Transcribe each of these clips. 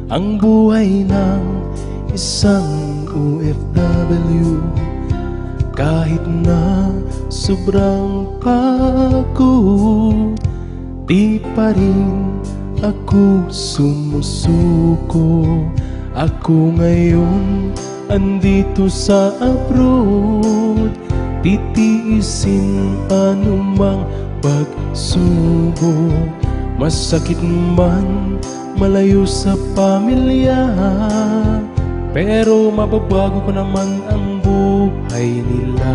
ang buhay ng isang OFW. Kahit na sobrang pagod, di pa rin ako sumusuko. Ako ngayon andito sa abroad, titiisin anumang pagsubok. Masakit man malayo sa pamilya, pero mababago ko naman ang buhay nila.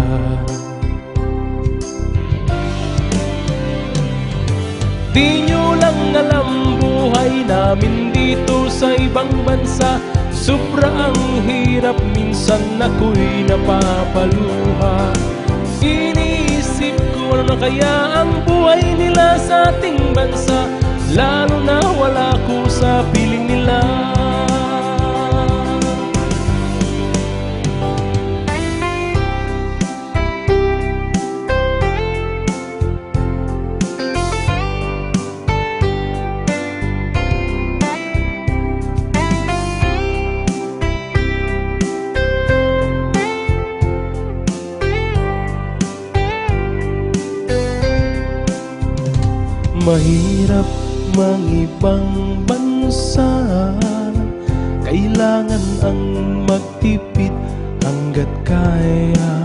Di nyo lang alam buhay namin dito sa ibang bansa. Sobra ang hirap, minsan ako'y napapaluha. Iniisip ko ano na kaya ang buhay nila sa ating bansa, lalo na wala ko sa piling nila. Mahirap mang ibang bansa, kailangan ang magtipid hanggat kaya.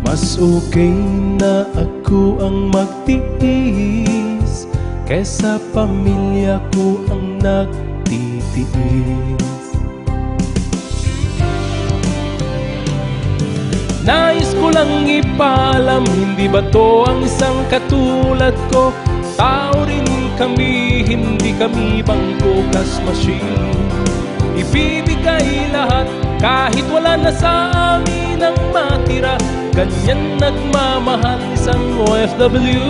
Mas okay na ako ang magtiis, kesa pamilya ko ang nagtitiis. Nais ko lang ipaalam, hindi ba to ang isang katulad ko? Tao rin kami, hindi kami bangko cash machine. Ibibigay lahat kahit wala na sa amin ang matira. Ganyan nagmamahal isang OFW.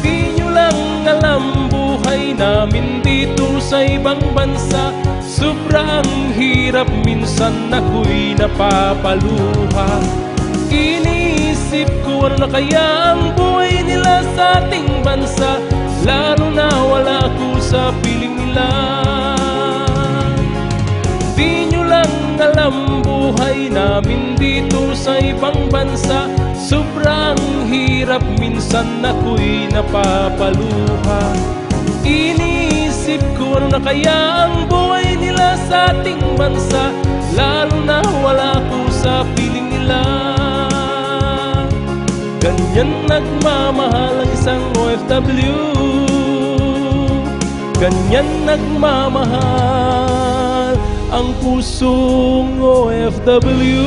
Di nyo lang alam buhay namin dito sa ibang bansa. Sobrang hirap, minsan ako'y napapaluha. Iniisip ko ano na kaya ang buhay nila sa ating bansa, lalo na wala ko sa piling nila. Di nyo lang alam buhay namin dito sa ibang bansa. Sobrang hirap, minsan ako'y napapaluha. Iniisip ko ano na kaya ang buhay nila sa ating bansa, lalo na wala ko sa piling nila. Ganyan nagmamahal ang isang OFW. Ganyan nagmamahal ang pusong OFW.